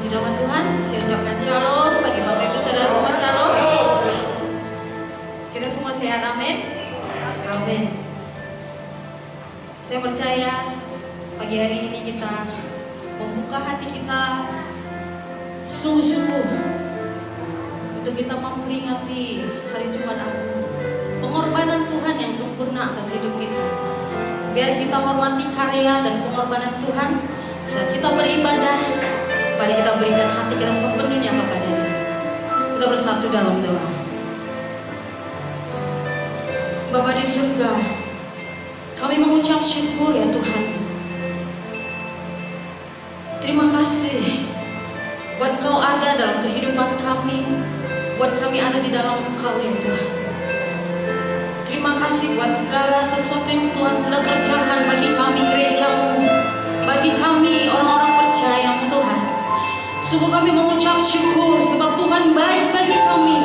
Puji nama Tuhan, saya ucapkan shalom bagi Bapak Ibu Saudara semua, shalom. Kita semua sehat, amin. Amin. Saya percaya pagi hari ini kita membuka hati kita sungguh-sungguh untuk kita memperingati hari Jumat Agung, pengorbanan Tuhan yang sempurna atas hidup kita. Biar kita hormati karya dan pengorbanan Tuhan saat kita beribadah. Mari kita berikan hati kita sepenuhnya kepada-Nya. Kita bersatu dalam doa. Bapa di surga, kami mengucap syukur ya Tuhan. Terima kasih buat Kau ada dalam kehidupan kami, buat kami ada di dalam Engkau ya Tuhan. Terima kasih buat segala sesuatu yang Tuhan sudah kerjakan bagi kami gereja-Mu, bagi kami orang-orang percaya-Mu Tuhan. Sungguh kami mengucap syukur sebab Tuhan baik bagi kami,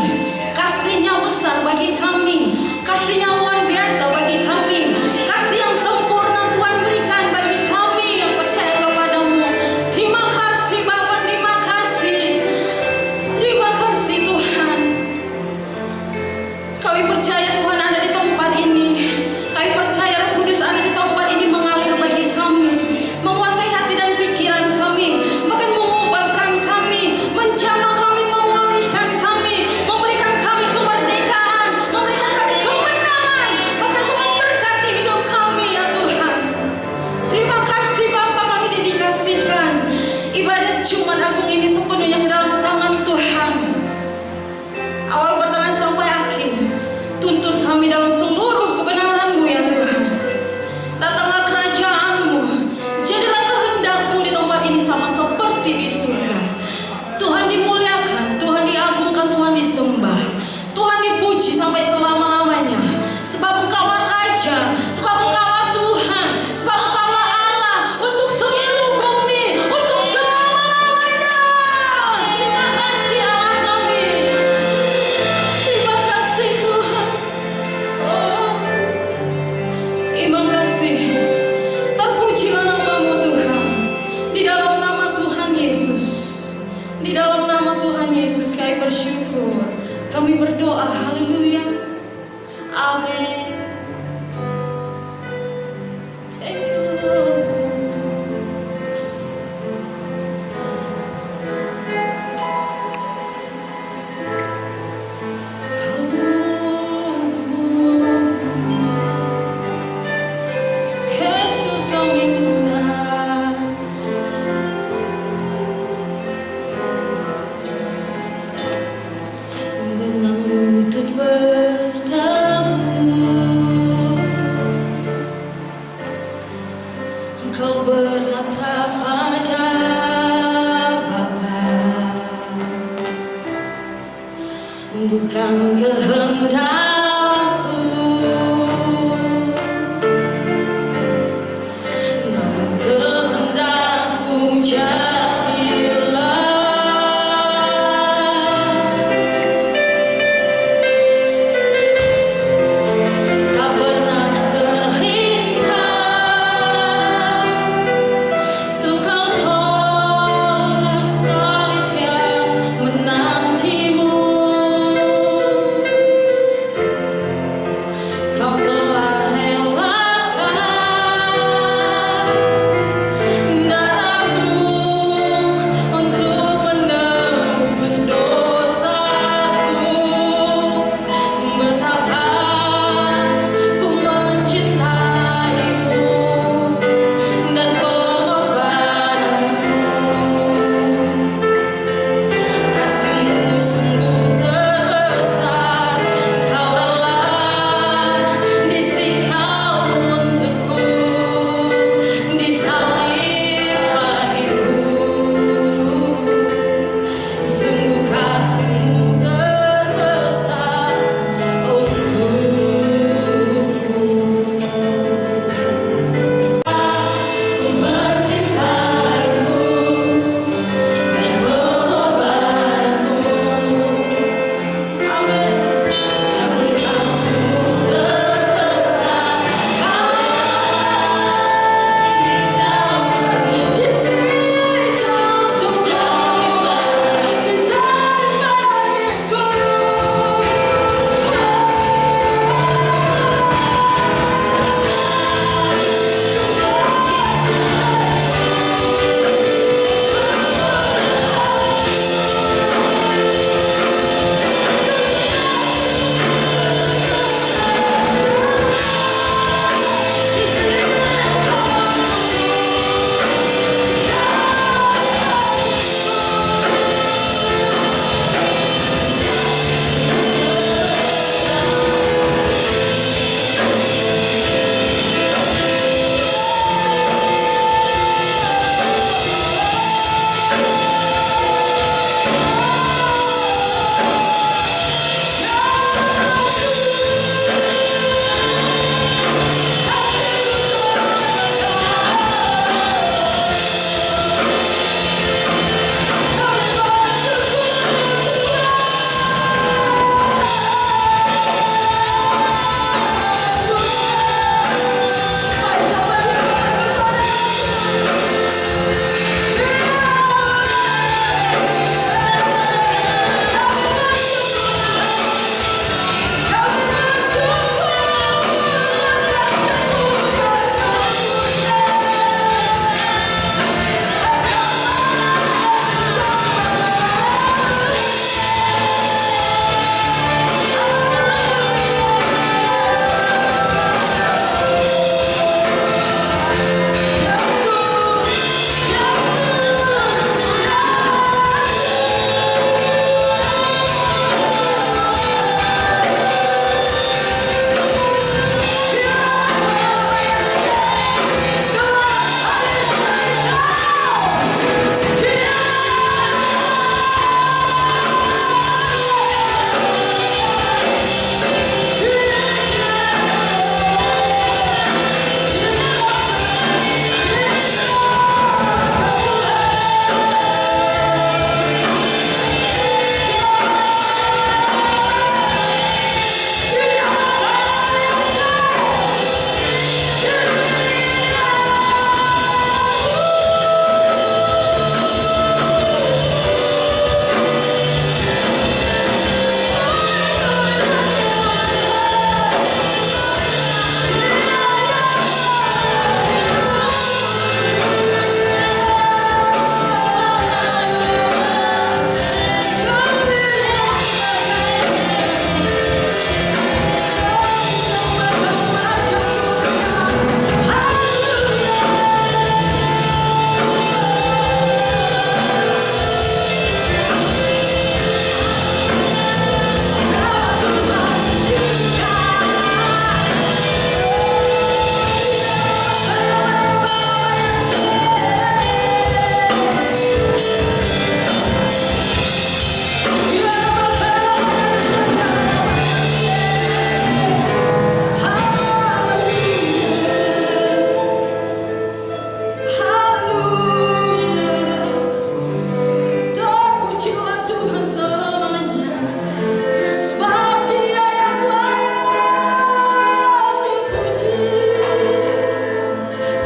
kasih-Nya besar bagi kami, kasih-Nya luar biasa bagi kami, kasih yang sempurna Tuhan berikan bagi kami yang percaya kepada-Mu. Terima kasih Bapa, terima kasih Tuhan. Kami percaya Tuhan ada di tempat ini, kami percaya Roh Kudus ada di tempat ini mengalir bagi kami, menguasai hati dan pikiran kami, bahkan mengubahkan kami, menjamah kami, memulihkan kami, memberikan kami kemerdekaan, memberikan kami kemenangan, bahkan Kau memberkati hidup kami ya Tuhan. Terima kasih Bapa, kami dedikasikan ibadat Jumat Agung ini sepenuhnya ke dalam tangan Tuhan. Awal pertengahan sampai akhir, tuntun kami dalam seluruh kebenaran-Mu ya Tuhan. Datanglah kerajaan-Mu, jadilah kehendak-Mu di tempat ini sama seperti di surga. Tuhan dimuliakan, Tuhan diagungkan, Tuhan disembah, Tuhan dipuji sampai selama-lamanya. Sebab Engkaulah Raja, sebab Engkaulah Tuhan, sebab Engkaulah Allah untuk seluruh bumi, untuk selama-lamanya. Terima kasih Allah kami. Terima kasih Tuhan. Oh, terima kasih. Terpujilah nama-Mu Tuhan. Di dalam nama Tuhan Yesus, di dalam nama Tuhan Yesus kami bersyukur, kami berdoa, haleluya, amin. Thank you Lord. Yesus kami sembah. Dengan lutut bertemu, Engkau berkata pada Bapa, bukan kehendakku, namun kehendak-Mu jadilah. Tak pernah terlintas untuk Kau tolak salib yang menantimu.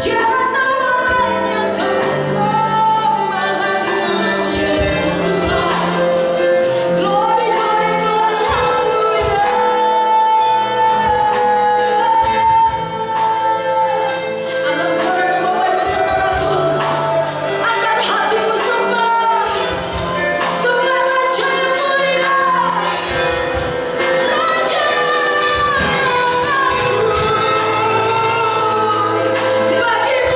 Tiada nama lain yang kami sembah hanya Yesus Tuhan. Glory, glory, glory, haleluya. Angkat suara Bapak Ibu Saudaraku, angkat hatimu sembah, sembah Raja yang mulia, Raja aku. Bagimu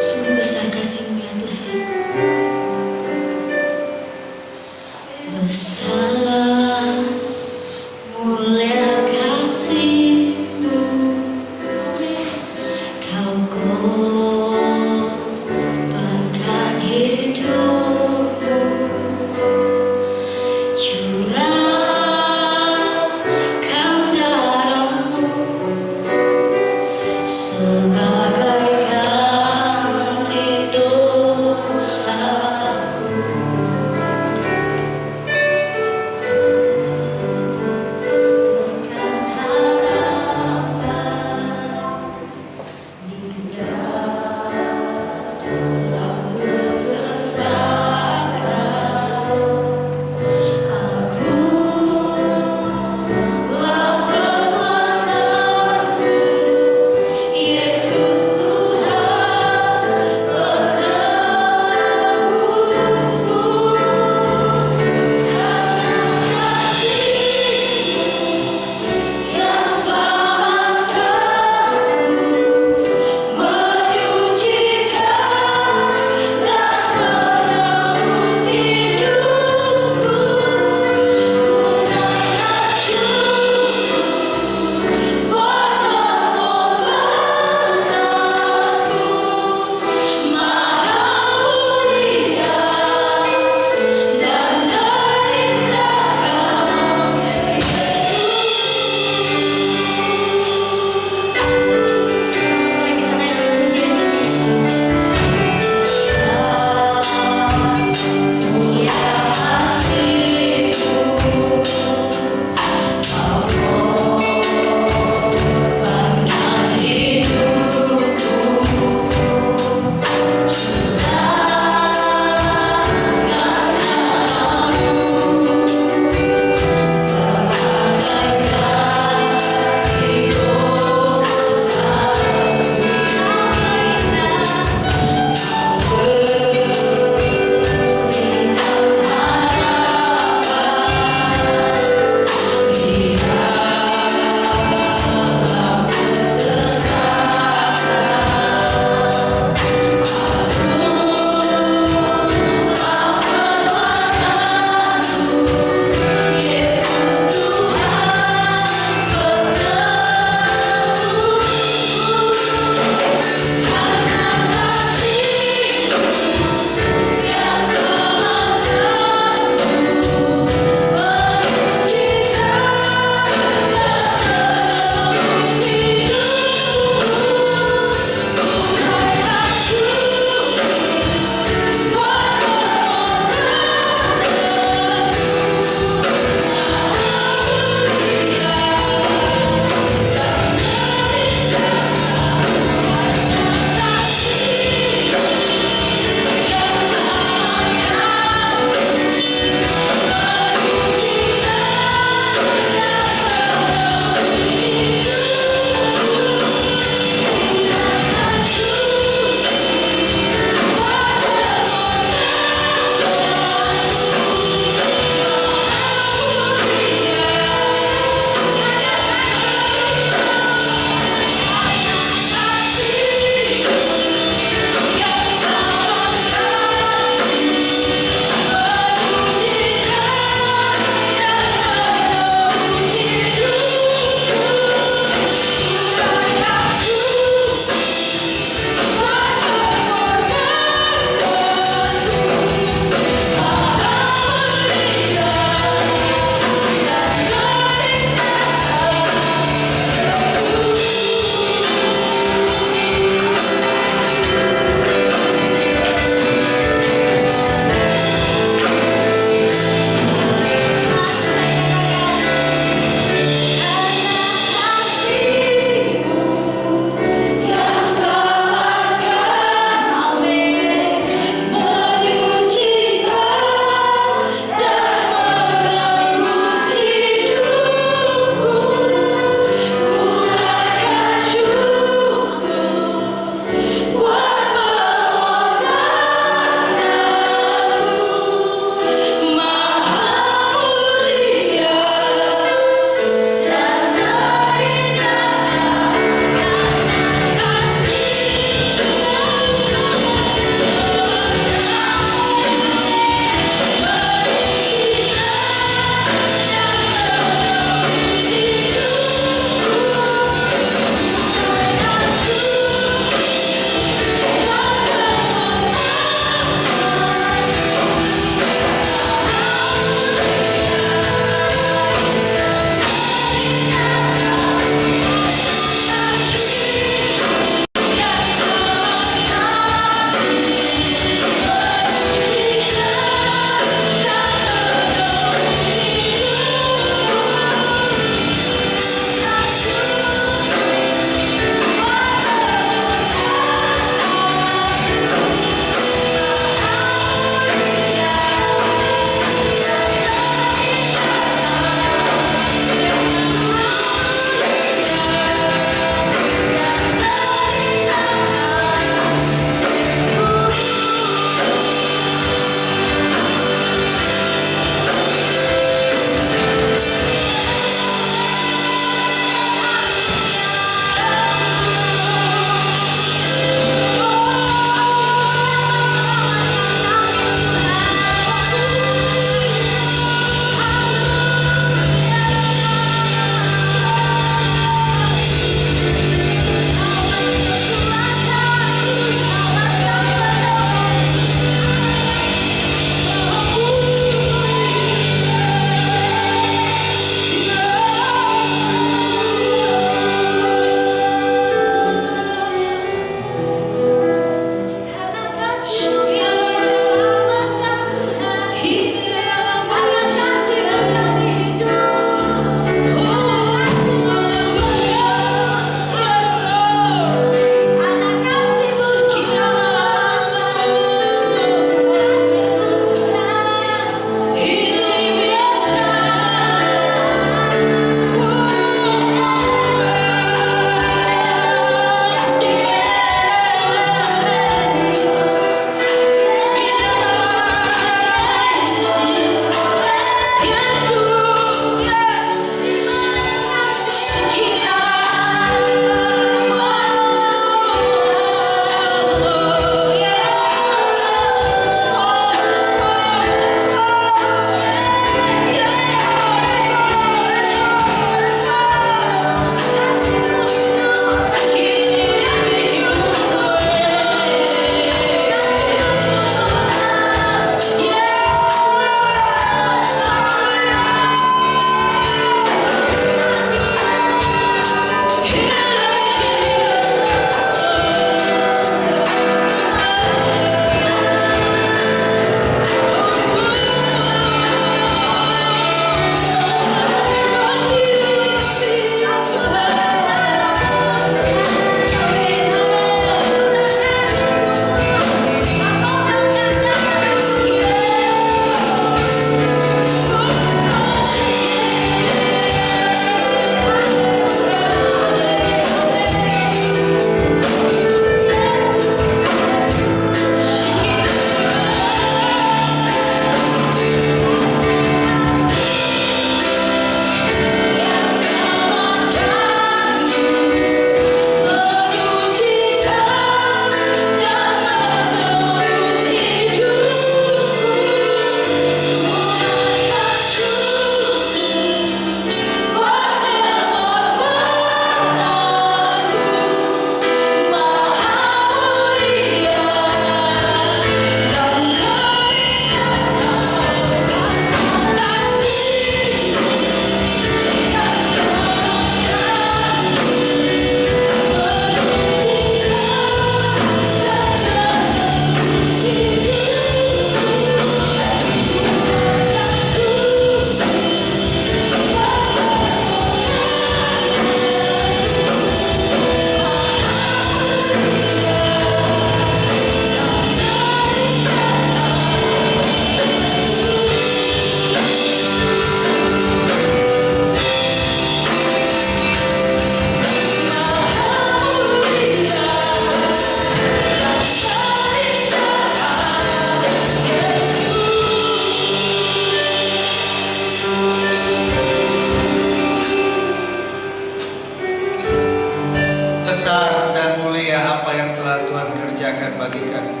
besar dan mulia apa yang telah Tuhan kerjakan bagi kami.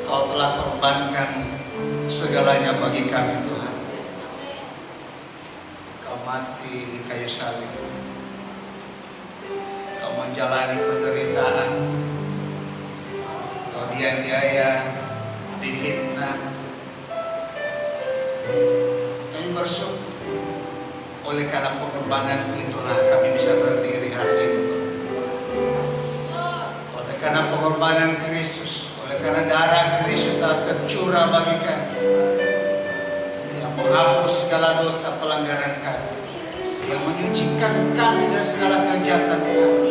Kau telah korbankan segalanya bagi kami Tuhan. Kau mati di kayu salib. Kau menjalani penderitaan. Kau dianiaya, difitnah. Kami bersyukur. Oleh karena pengorbanan itulah kami bisa berdiri hari ini Tuhan. Oleh karena pengorbanan Kristus, oleh karena darah Kristus telah tercurah bagi kami, yang menghapus segala dosa pelanggaran kami, yang menyucikan kami dari segala kejahatan kami,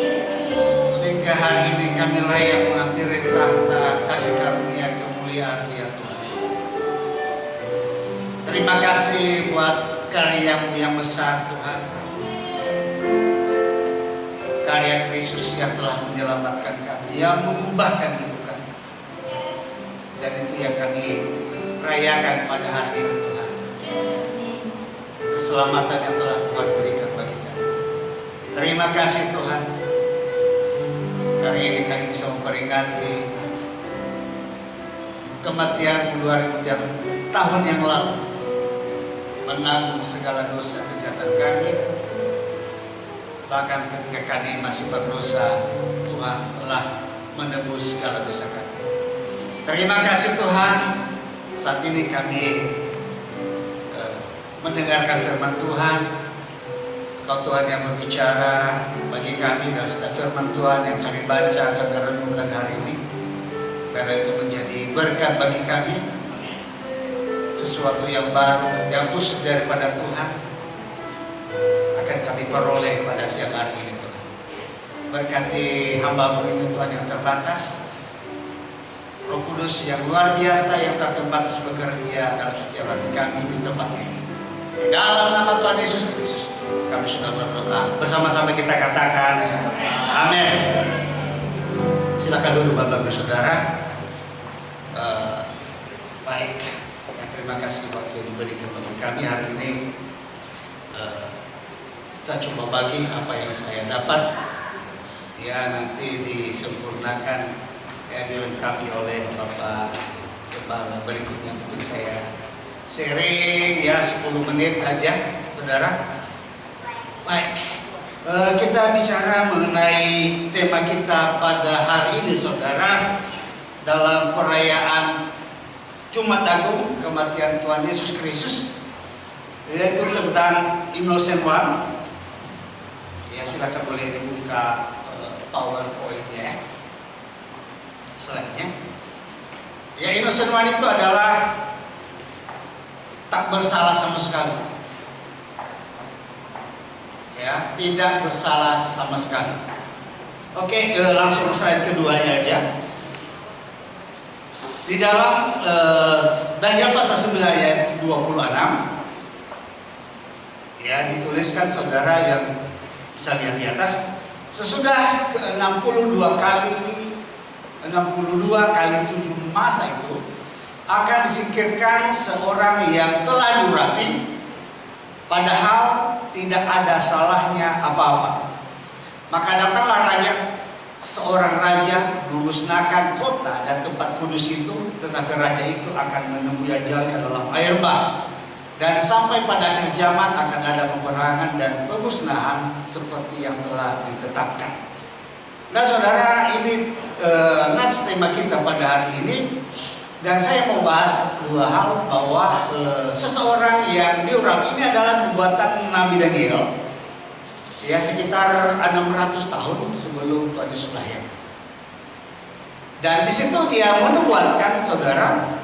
sehingga hari ini kami layak menghampiri tahta kasih karunia kemuliaan ya Tuhan. Terima kasih buat karya-Mu yang besar Tuhan. Karya Kristus yang telah menyelamatkan kami, yang mengubahkan hidup kami. Dan itu yang kami rayakan pada hari ini Tuhan. Keselamatan yang telah Tuhan berikan bagi kami. Terima kasih Tuhan. Hari ini kami bisa memperingati kematian 2000 tahun yang lalu, menanggung segala dosa kejahatan kami. Bahkan ketika kami masih berdosa, Tuhan telah menebus segala dosa kami. Terima kasih Tuhan. Saat ini kami mendengarkan firman Tuhan. Kau Tuhan yang berbicara bagi kami, dan setiap firman Tuhan yang kami baca akan renungkan hari ini, karena itu menjadi berkat bagi kami. Sesuatu yang baru, yang khusus daripada Tuhan akan kami peroleh pada siang hari ini Tuhan. Berkati hamba-Mu ini Tuhan yang terbatas, Roh Kudus yang luar biasa yang tak terbatas bekerja dalam setiap hati kami di tempat ini. Dalam nama Tuhan Yesus Kristus kami sudah berdoa. Bersama-sama kita katakan amin. Silakan duduk Bapak Ibu Saudara. Baik. Terima kasih waktu yang diberikan bagi kami hari ini. Saya coba bagi apa yang saya dapat, ya nanti disempurnakan, ya dilengkapi oleh Bapak Kepala. Berikutnya mungkin saya sharing ya 10 menit aja, saudara. Baik, kita bicara mengenai tema kita pada hari ini, saudara, dalam perayaan Jumat Agung kematian Tuhan Yesus Kristus, yaitu tentang Innocent One. Ya, silakan boleh dibuka PowerPoint-nya, slide-nya. Ya, Innocent One itu adalah tak bersalah sama sekali. Ya, tidak bersalah sama sekali. Oke, langsung slide keduanya aja. Di dalam Daniel pasal 9 ayat 26 ya dituliskan, saudara yang bisa lihat di atas, sesudah ke-62 kali 7 masa itu akan disingkirkan seorang yang telah diurapi, padahal tidak ada salahnya apa-apa. Maka datanglah raja, seorang raja memusnahkan kota dan tempat kudus itu, tetapi raja itu akan menemui ajalnya dalam air bah, dan sampai pada akhir zaman akan ada peperangan dan pemusnahan seperti yang telah ditetapkan. Nah saudara, ini nats tema kita pada hari ini, dan saya mau bahas dua hal, bahwa seseorang yang diurapi ini adalah buatan Nabi Daniel. Ya, sekitar 600 tahun sebelum Tuhan Yesus lahir. Dan di situ dia menubuatkan, saudara,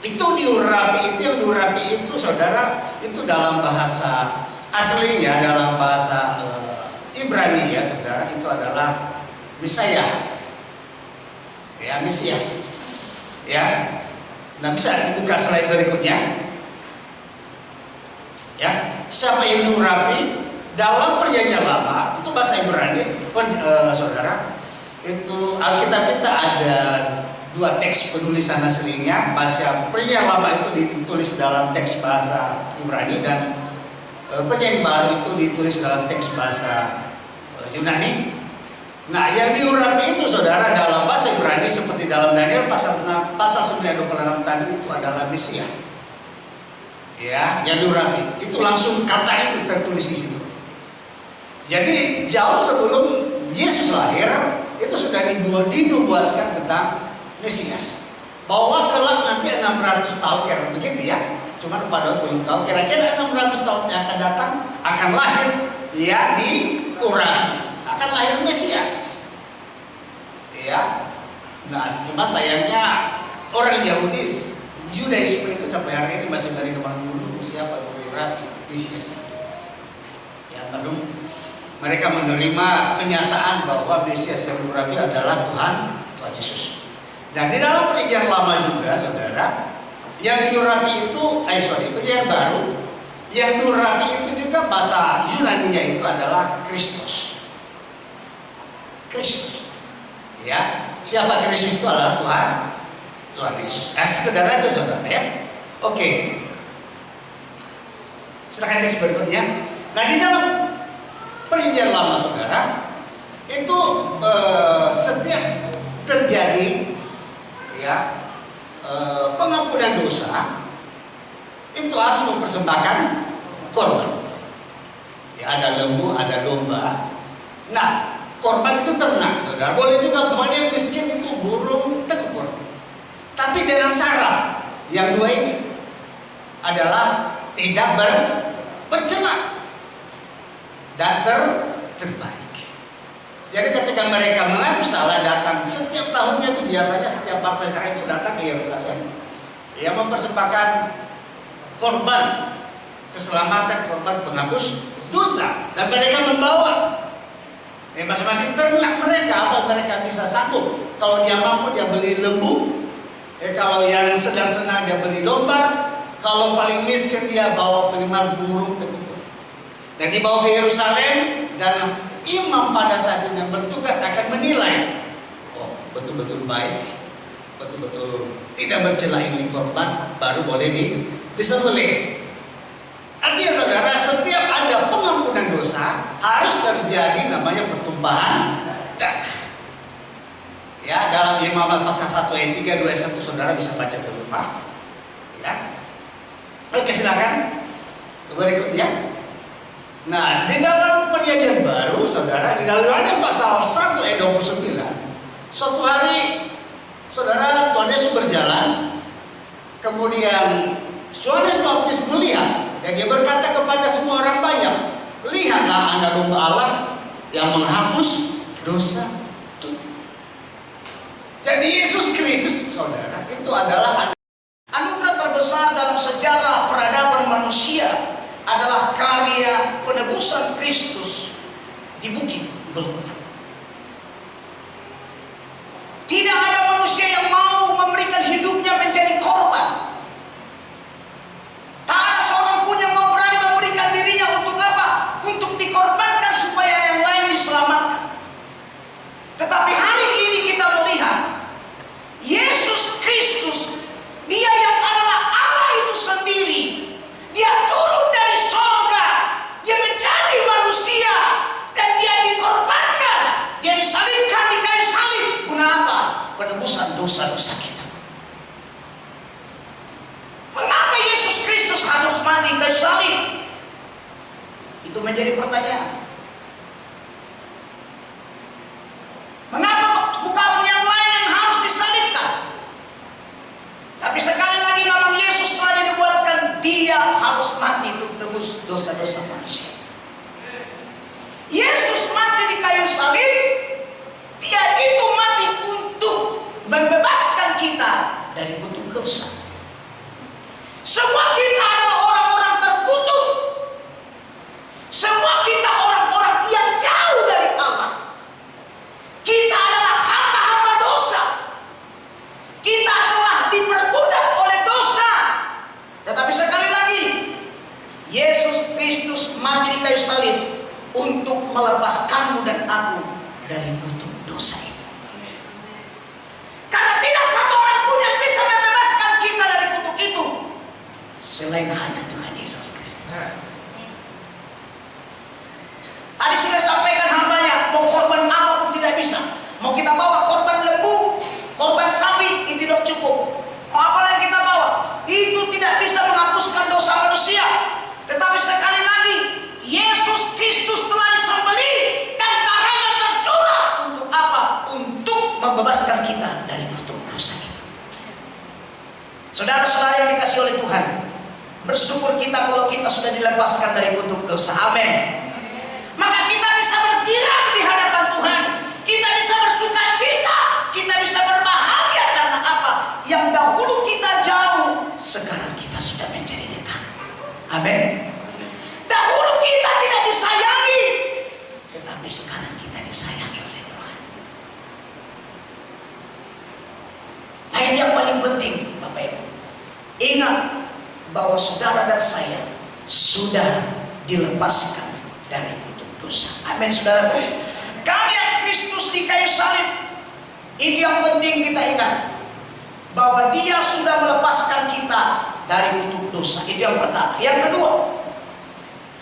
itu diurapi, itu yang diurapi itu, saudara, itu dalam bahasa aslinya, dalam bahasa Ibrani ya, saudara, itu adalah Mesiah. Ya, Mesias. Ya. Nah, bisa dibuka slide berikutnya. Ya, siapa yang diurapi? Dalam perjanjian lama itu bahasa Ibrani, saudara, itu Alkitab kita ada dua teks penulisan aslinya. Bahasa perjanjian lama itu ditulis dalam teks bahasa Ibrani, dan perjanjian baru itu ditulis dalam teks bahasa Yunani. Nah, yang diurapi itu saudara dalam bahasa Ibrani seperti dalam Daniel pasal 9:26 tadi itu adalah Mesias. Ya, yang diurapi. Itu langsung kata itu tertulis di situ. Jadi jauh sebelum Yesus lahir itu sudah dinubuatkan tentang Mesias. Bahwa kelak nanti 600 tahun kira begitu ya. Cuma pada belum tahu kira-kira 600 tahun yang akan datang akan lahir ya diurapi, akan lahir Mesias. Ya. Nah, cuma sayangnya orang Yahudi Yudaisme itu sampai hari ini masih dari kemana dulu siapa yang diurapi Mesias. Ya, belum mereka menerima kenyataan bahwa Mesias yang diurapi adalah Tuhan Yesus. Dan di dalam perjanjian lama juga saudara, yang diurapi itu, perjanjian baru, yang diurapi itu juga bahasa Yunaninya itu adalah Kristus. Kristus, ya, siapa Kristus itu adalah Tuhan Yesus. Sekedar aja saudara ya. Oke, silakan teks berikutnya. Nah, di dalam perjanjian lama saudara itu setiap terjadi ya pengampunan dosa itu harus mempersembahkan korban. Ya, ada lembu, ada domba. Nah, korban itu ternak, saudara. Boleh juga pokoknya yang miskin itu burung tekupur. Tapi dengan syarat yang dua ini adalah tidak bercela dan terbaik. Jadi ketika mereka mengaku salah datang setiap tahunnya itu biasanya setiap bangsa Israel itu datang ke Yerusalem, ia mempersembahkan korban keselamatan, korban penghapus dosa, dan mereka membawa masing-masing ternak mereka apa mereka bisa sanggup. Kalau dia mampu dia beli lembu, kalau yang sedang senang dia beli domba, kalau paling miskin dia bawa 5 burung tertutup, dan dibawa ke Yerusalem. Dan imam pada saat itu yang bertugas akan menilai, oh betul-betul baik, betul-betul tidak bercela ini korban, baru boleh disembelih. Artinya saudara, setiap ada pengampunan dosa harus terjadi namanya pertumpahan darah. Ya, dalam Imamat pasal 1 ayat 3, 2 ayat 1 saudara bisa baca di rumah. Ya. Oke, silakan. Berikutnya. Nah, di dalam perjanjian baru saudara, di dalam pasal 1 ayat 29, suatu hari saudara Tuhan Yesus berjalan, kemudian Yohanes Baptis melihat, dan dia berkata kepada semua orang banyak, lihatlah anak domba Allah yang menghapus dosa dunia. Jadi Yesus Kristus saudara itu adalah anugerah terbesar dalam sejarah peradaban manusia, adalah karya penebusan Kristus di bukit Golgota. Tidak ada manusia yang mau memberikan hidupnya menjadi korban. Tak ada seorang pun yang mau berani memberikan dirinya untuk apa? Untuk dikorbankan supaya yang lain diselamatkan. Tetapi hari ini kita melihat Yesus Kristus, Dia yang adalah Allah itu sendiri, Dia turun dari sorga, Dia menjadi manusia, dan Dia dikorbankan, Dia disalibkan di kayu salib. Guna apa? Penebusan dosa-dosa kita. Mengapa Yesus Kristus harus mati di kayu salib? Itu menjadi pertanyaan. Mengapa bukan yang lain yang harus disalibkan? Tapi sekali lagi nama Yesus telah dibuatkan, Dia harus mati untuk tebus dosa-dosa manusia. Yesus mati di kayu salib, Dia itu mati untuk membebaskan kita dari kutuk dosa. Semua kita adalah orang-orang terkutuk. Semua kita orang-orang yang jauh dari Allah. Kita adalah hamba-hamba dosa. Kita telah diperbudak oleh dosa. Tetapi sekali lagi, Yesus Kristus mati di kayu salib untuk melepaskanmu dan aku dari kutuk dosa itu. Karena tidak satu orang pun yang bisa membebaskan kita dari kutuk itu selain hanya Tuhan Yesus Kristus. Tadi sudah sampaikan hambanya, tidak bisa menghapuskan dosa manusia. Tetapi sekali lagi, Yesus Kristus telah disembelih dan darahnya tercurah untuk apa? Untuk membebaskan kita dari kutuk dosa itu. Saudara-saudara yang dikasihi oleh Tuhan, bersyukur kita kalau kita sudah dilepaskan dari kutuk dosa. Amin. Maka kita bisa bergirang di hadapan Tuhan. Kita bisa bersuka cita. Kita bisa berbahagia karena apa? Yang dahulu kita jauh, sekarang kita sudah menjadi dekat. Amin. Dahulu kita tidak disayangi, tetapi sekarang kita disayangi oleh Tuhan. Nah, ini yang paling penting, Bapak Ibu. Ingat bahwa saudara dan saya sudah dilepaskan dari kutuk dosa. Amin, saudara. Karya Kristus di kayu salib, ini yang penting kita ingat, bahwa Dia sudah melepaskan kita dari kutuk dosa. Itu yang pertama. Yang kedua,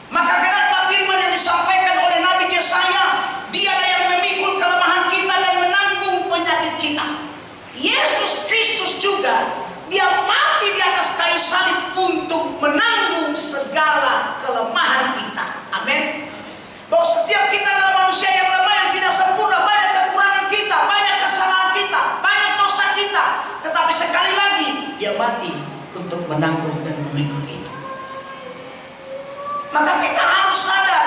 maka kenapa firman yang disampaikan oleh Nabi Yesaya, Dialah yang memikul kelemahan kita dan menanggung penyakit kita. Yesus Kristus juga, Dia mati di atas kayu salib untuk menanggung segala kelemahan kita. Amin. Bahwa setiap kita adalah manusia yang lemah, yang tidak sempurna, banyak kekurangan kita, banyak kesalahan kita, banyak dosa kita. Tetapi sekali lagi, Dia mati untuk menanggung dan memikul itu. Maka kita harus sadar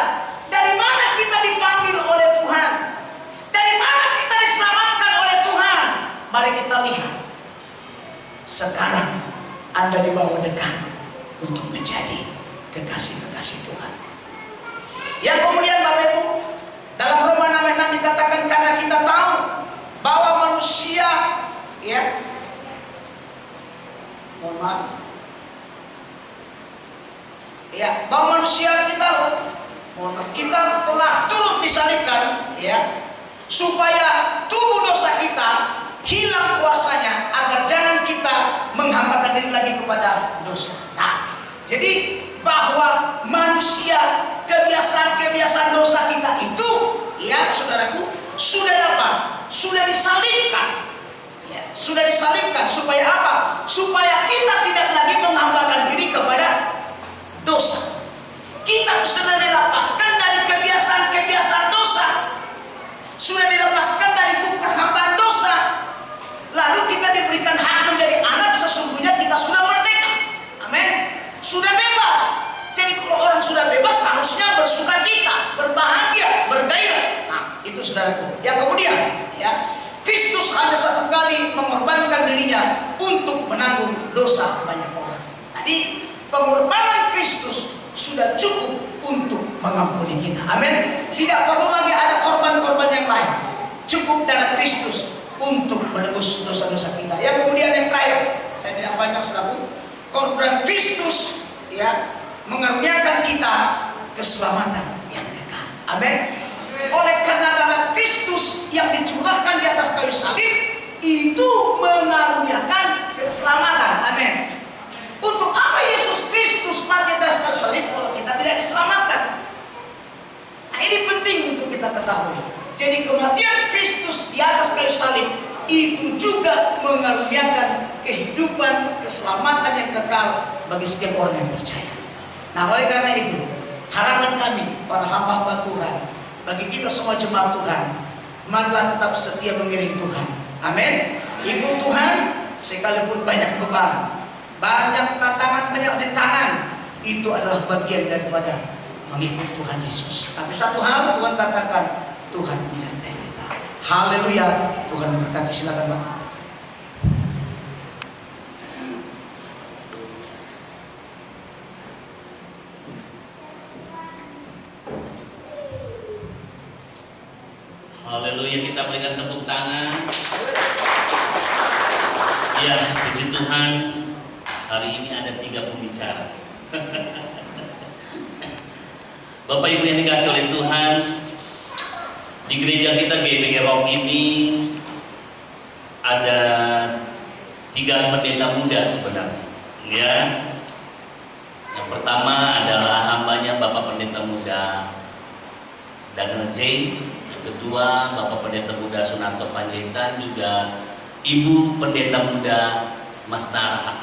dari mana kita dipanggil oleh Tuhan, dari mana kita diselamatkan oleh Tuhan. Mari kita lihat, sekarang Anda dibawa dekat untuk menjadi kekasih-kekasih Tuhan. Yang kemudian Bapak Ibu, dalam Roma 6:6 dikatakan karena kita tahu bahwa manusia, mohon maaf, bahwa manusia kita telah turut disalibkan, supaya tubuh dosa kita hilang kuasanya, agar jangan kita menghambakan diri lagi kepada dosa. Nah, jadi bahwa manusia, kebiasaan dosa kita itu, saudaraku, sudah disalibkan. Sudah disalibkan supaya apa? Supaya kita tidak lagi menghambakan diri kepada dosa. Kita sudah dilepaskan dari kebiasaan dosa. Sudah dilepaskan dari perhambaan dosa. Lalu kita diberikan hak menjadi anak, sesungguhnya kita sudah merdeka. Amin. Sudah bebas. Jadi kalau orang sudah bebas harusnya bersuka cita, berbahagia, bergairah. Nah, itu saudaraku. Yang kemudian, Kristus hanya satu kali mengorbankan dirinya untuk menanggung dosa banyak orang. Tadi pengorbanan Kristus sudah cukup untuk mengampuni kita. Amin. Tidak perlu lagi ada korban-korban yang lain. Cukup darah Kristus untuk menebus dosa-dosa kita. Yang kemudian yang terakhir, saya tidak banyak saudaraku, korban Kristus mengaruniakan kita keselamatan yang kekal. Amin. Oleh karena darah Kristus yang dicurahkan di atas kayu salib itu mengaruniakan keselamatan. Amin. Untuk apa Yesus Kristus mati di atas kayu salib kalau kita tidak diselamatkan? Nah, ini penting untuk kita ketahui. Jadi kematian Kristus di atas kayu salib itu juga mengaruniakan kehidupan, keselamatan yang kekal bagi setiap orang yang percaya. Nah, oleh karena itu, harapan kami para hamba-hamba Tuhan, bagi kita semua jemaat Tuhan, marilah tetap setia mengiring Tuhan. Amin. Ikut Tuhan sekalipun banyak beban, banyak tantangan, banyak rintangan, itu adalah bagian daripada mengikut Tuhan Yesus. Tapi satu hal Tuhan katakan, Tuhan menyertai kita. Haleluya. Tuhan memberkati. Silakan Pak. Haleluya, kita berikan tepuk tangan. Ya, puji Tuhan, hari ini ada 3 pembicara. Bapak Ibu yang dikasih oleh Tuhan, di gereja kita GBI Rock ini ada 3 pendeta muda sebenarnya. Ya, yang pertama adalah hambanya Bapak Pendeta Muda Daniel J. Kedua, Bapak Pendeta Muda Sunarto Panjaitan, juga Ibu Pendeta Muda Mas Narha.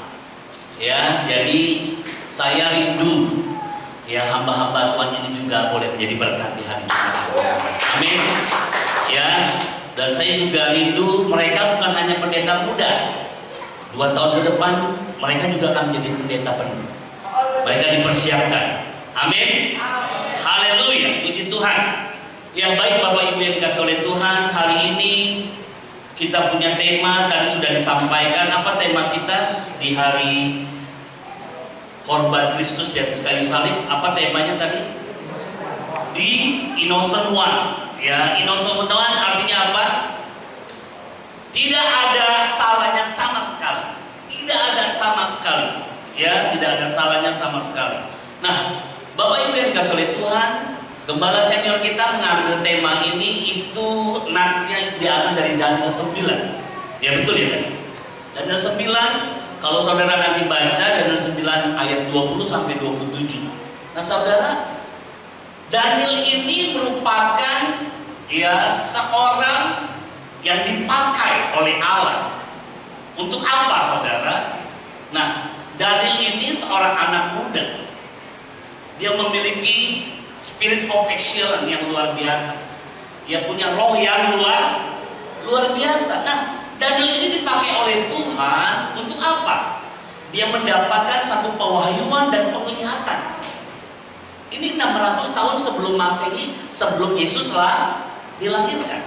Ya, jadi saya rindu ya hamba-hamba Tuhan ini juga boleh menjadi berkat di hari Jumat. Amin. Ya, dan saya juga rindu mereka bukan hanya pendeta muda. 2 tahun ke depan mereka juga akan menjadi pendeta penuh. Mereka dipersiapkan. Amin. Haleluya, puji Tuhan. Ya, baik Bapak Ibu yang dikasih oleh Tuhan, hari ini kita punya tema, tadi sudah disampaikan. Apa tema kita di hari korban Kristus di atas kayu salib? Apa temanya tadi? Di Innocent One. Ya, Innocent One artinya apa? Tidak ada salahnya sama sekali. Tidak ada sama sekali. Ya, tidak ada salahnya sama sekali. Nah, Bapak Ibu yang dikasih oleh Tuhan, gembala senior kita mengambil tema ini itu narsnya diambil dari Daniel 9. Ya betul ya kan? Daniel 9, kalau saudara nanti baca Daniel 9 ayat 20 sampai 27. Nah, saudara, Daniel ini merupakan ya seorang yang dipakai oleh Allah. Untuk apa, saudara? Nah, Daniel ini seorang anak muda. Dia memiliki spirit of excellence yang luar biasa. Dia punya roh yang luar biasa. Nah, Daniel ini dipakai oleh Tuhan untuk apa? Dia mendapatkan satu pewahyuan dan penglihatan. Ini 600 tahun sebelum Masehi, sebelum Yesus lah dilahirkan.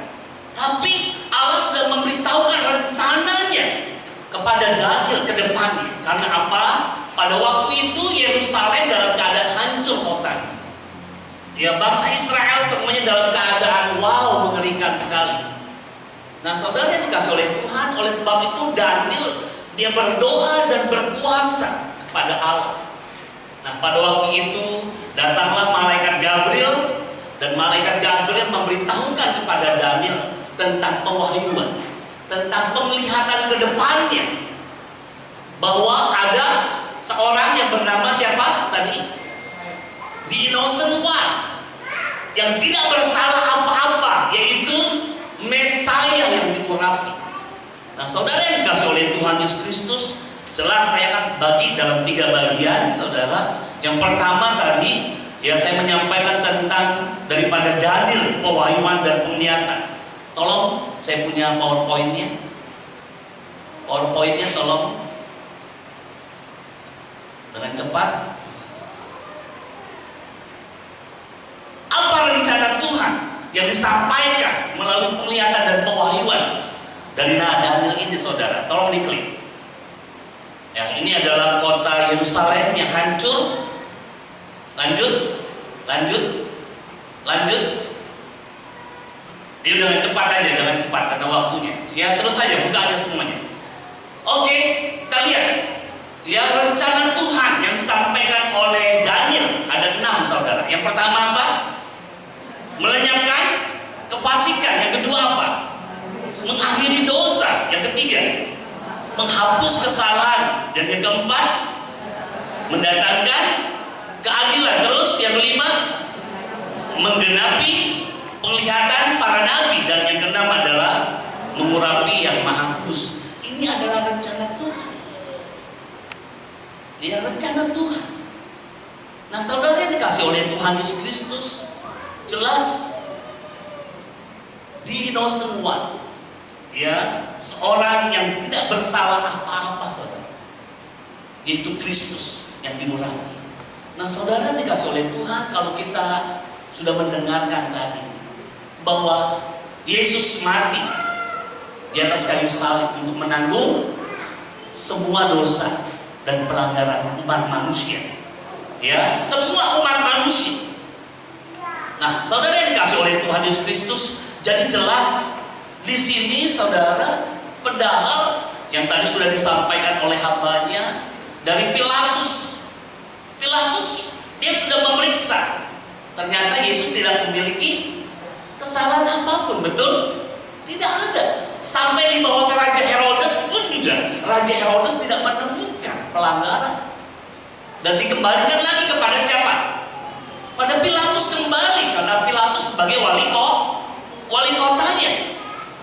Tapi Allah sudah memberitahukan rencananya kepada Daniel ke depannya. Karena apa? Pada waktu itu Yerusalem dalam keadaan hancur kotanya. Ya, bangsa Israel semuanya dalam keadaan wow, mengerikan sekali. Nah, saudara yang dikasih oleh Tuhan, oleh sebab itu Daniel dia berdoa dan berpuasa kepada Allah. Nah, pada waktu itu datanglah malaikat Gabriel, dan malaikat Gabriel memberitahukan kepada Daniel tentang pewahyuan, tentang penglihatan ke depannya, bahwa ada seorang yang bernama siapa tadi? The Innocent One, yang tidak bersalah apa-apa, yaitu Mesias yang diurapi. Nah, saudara yang dikasih oleh Tuhan Yesus Kristus, jelas saya akan bagi dalam 3 bagian, saudara. Yang pertama tadi, ya saya menyampaikan tentang daripada Daniel, pewahyuan dan penglihatan. Tolong, saya punya PowerPoint-nya. PowerPoint-nya tolong dengan cepat. Apa rencana Tuhan yang disampaikan melalui penglihatan dan pewahyuan dari Daniel ini, saudara? Tolong diklik. Ya, ini adalah kota Yerusalem yang hancur. Lanjut. Dia dengan cepat aja, dengan cepat karena waktunya. Ya, terus saja buka aja semuanya. Oke, kita lihat. Ya, rencana Tuhan yang disampaikan oleh Daniel ada 6, saudara. Yang pertama apa? Melenyapkan kefasikan. Yang kedua apa? Mengakhiri dosa. Yang ketiga, menghapus kesalahan. Dan yang keempat, mendatangkan keadilan. Terus yang kelima, menggenapi penglihatan para nabi. Dan yang keenam adalah mengurapi yang maha kudus. Ini adalah rencana Tuhan. Ya, rencana Tuhan. Nah, saudara yang dikasih oleh Tuhan Yesus Kristus, jelas di Innocent One, ya, seorang yang tidak bersalah apa-apa, saudara, yaitu Kristus yang diurapi. Nah, saudara dikasih oleh Tuhan, kalau kita sudah mendengarkan tadi bahwa Yesus mati di atas kayu salib untuk menanggung semua dosa dan pelanggaran umat manusia, ya, semua umat manusia. Nah, saudara yang dikasih oleh Tuhan Yesus Kristus, jadi jelas di sini, saudara, padahal yang tadi sudah disampaikan oleh hambanya dari Pilatus, dia sudah memeriksa, ternyata Yesus tidak memiliki kesalahan apapun, betul? Tidak ada. Sampai dibawa ke Raja Herodes pun juga Raja Herodes tidak menemukan pelanggaran. Dan dikembalikan lagi kepada siapa? Pada Pilatus kembali, karena Pilatus sebagai wali kotanya,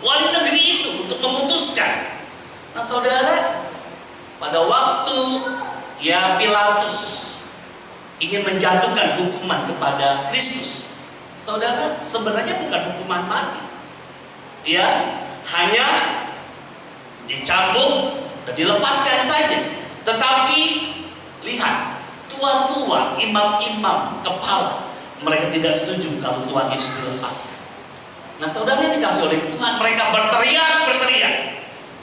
wali negeri itu, untuk memutuskan. Nah, saudara, pada waktu ya Pilatus ingin menjatuhkan hukuman kepada Kristus. Saudara, sebenarnya bukan hukuman mati. Ya, hanya dicambuk dan dilepaskan saja. Tetapi lihat, tua-tua, imam-imam, kepala, mereka tidak setuju kalau Tuhan Yesus dilepaskan. Nah, saudara yang dikasih oleh Tuhan, mereka berteriak.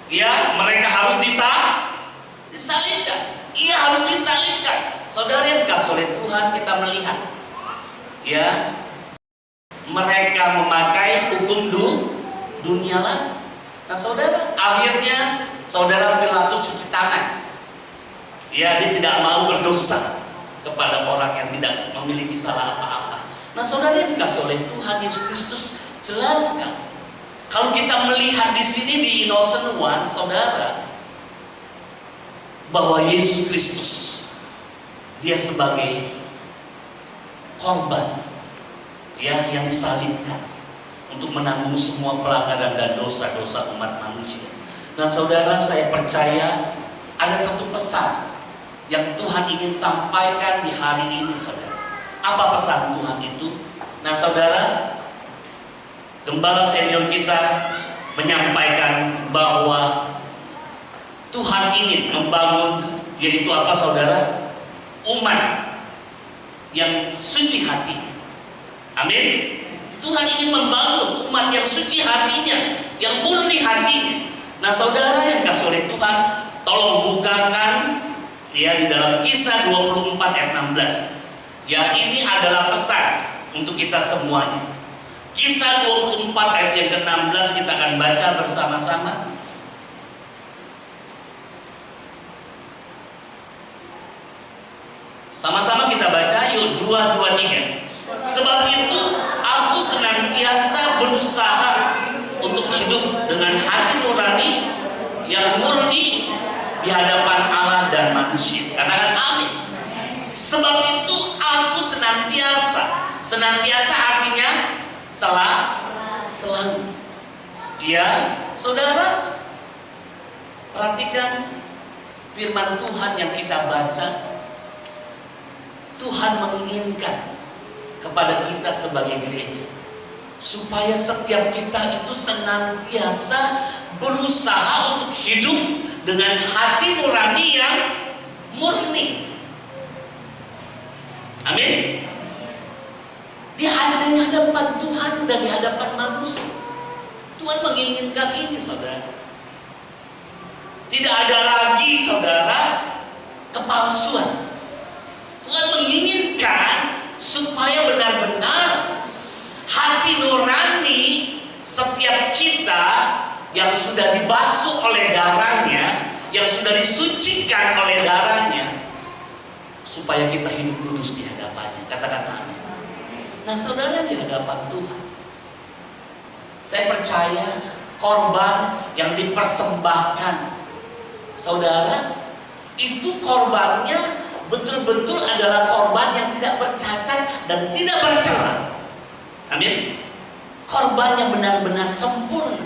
Ya, mereka harus disalibkan. Ia harus disalibkan. Saudara yang dikasih oleh Tuhan, kita melihat, ya, mereka memakai hukum dunia lagi. Nah, saudara, akhirnya saudara Pilatus cuci tangan. Ya, dia tidak mau berdosa kepada orang yang tidak memiliki salah apa-apa. Nah, saudara yang dikasih oleh Tuhan Yesus Kristus, jelas kan? Kalau kita melihat di sini di Innocent One, saudara, bahwa Yesus Kristus dia sebagai korban, ya, yang disalibkan untuk menanggung semua pelanggaran dan dosa-dosa umat manusia. Nah, saudara, saya percaya ada satu pesan yang Tuhan ingin sampaikan di hari ini, saudara. Apa pesan Tuhan itu? Nah, saudara, gembala senior kita menyampaikan bahwa Tuhan ingin membangun, yaitu apa, saudara? Umat yang suci hati. Amin. Tuhan ingin membangun umat yang suci hatinya, yang murni hatinya. Nah, saudara yang dikasih oleh Tuhan, tolong bukakan ya di dalam Kisah 24 ayat 16. Ya, ini adalah pesan untuk kita semuanya. Kisah 24 ayat yang ke-16 kita akan baca bersama-sama. Sama-sama kita baca, yuk, 2, 2, 3. Sebab itu aku senantiasa berusaha untuk hidup dengan hati nurani yang murni di hadapan Allah dan manusia. Katakan amin. Sebab itu aku senantiasa artinya selalu. Ya, saudara, perhatikan firman Tuhan yang kita baca. Tuhan menginginkan kepada kita sebagai gereja supaya setiap kita itu senantiasa berusaha untuk hidup dengan hati nurani yang murni. Amin. Di hadapan Tuhan dan di hadapan manusia, Tuhan menginginkan ini, saudara. Tidak ada lagi, saudara, kepalsuan. Tuhan menginginkan supaya benar-benar hati nurani setiap kita yang sudah dibasuh oleh darahnya, yang sudah disucikan oleh darahnya, supaya kita hidup kudus di hadapannya. Katakan amin. Nah, saudara, di hadapan Tuhan, saya percaya korban yang dipersembahkan, saudara, itu korbannya betul-betul adalah korban yang tidak bercacat dan tidak bercela. Amin. Korban yang benar-benar sempurna.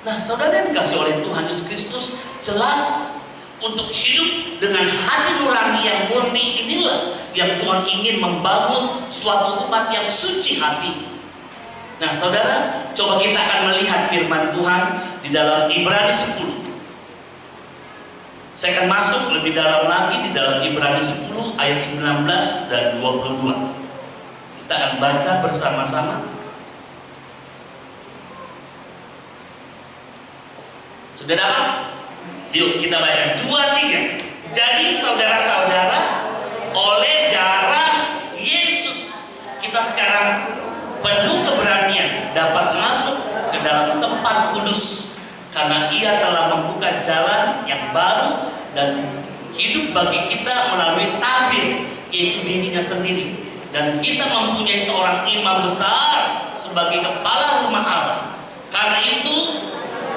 Nah, saudara yang dikasih oleh Tuhan Yesus Kristus, jelas untuk hidup dengan hati nurani yang murni inilah yang Tuhan ingin membangun suatu umat yang suci hati. Nah, saudara, coba kita akan melihat firman Tuhan di dalam Ibrani 10. Saya akan masuk lebih dalam lagi di dalam Ibrani 10 ayat 19 dan 22. Kita akan baca bersama-sama. Sudah dapat? Yuk kita baca 2, 3. Jadi saudara-saudara, oleh darah Yesus kita sekarang penuh keberanian dapat masuk ke dalam tempat kudus, karena Ia telah membuka jalan yang baru dan hidup bagi kita melalui tabir, yaitu dirinya sendiri. Dan kita mempunyai seorang imam besar sebagai kepala rumah Allah. Karena itu,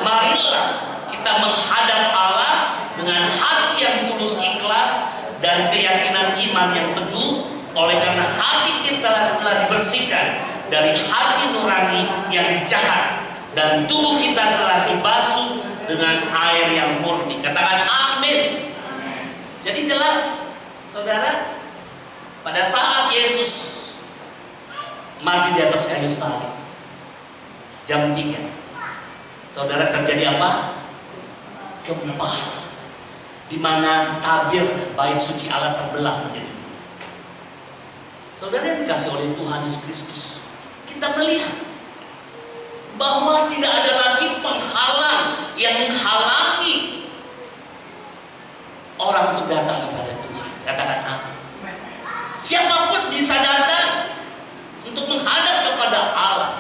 marilah kita menghadap Allah dengan hati yang tulus ikhlas dan keyakinan iman yang teguh, oleh karena hati kita telah dibersihkan dari hati nurani yang jahat, dan tubuh kita telah dibasuh dengan air yang murni. Katakan amin. Jadi jelas, saudara, pada saat Yesus mati di atas kayu salib, jam 3, saudara, terjadi apa? Gempa, di mana tabir bait suci Allah terbelah menjadi dua. Saudara yang dikasih oleh Tuhan Yesus Kristus, kita melihat bahwa tidak ada lagi penghalang yang menghalangi orang untuk datang kepada Tuhan. Katakan amin. Siapapun bisa datang untuk menghadap kepada Allah.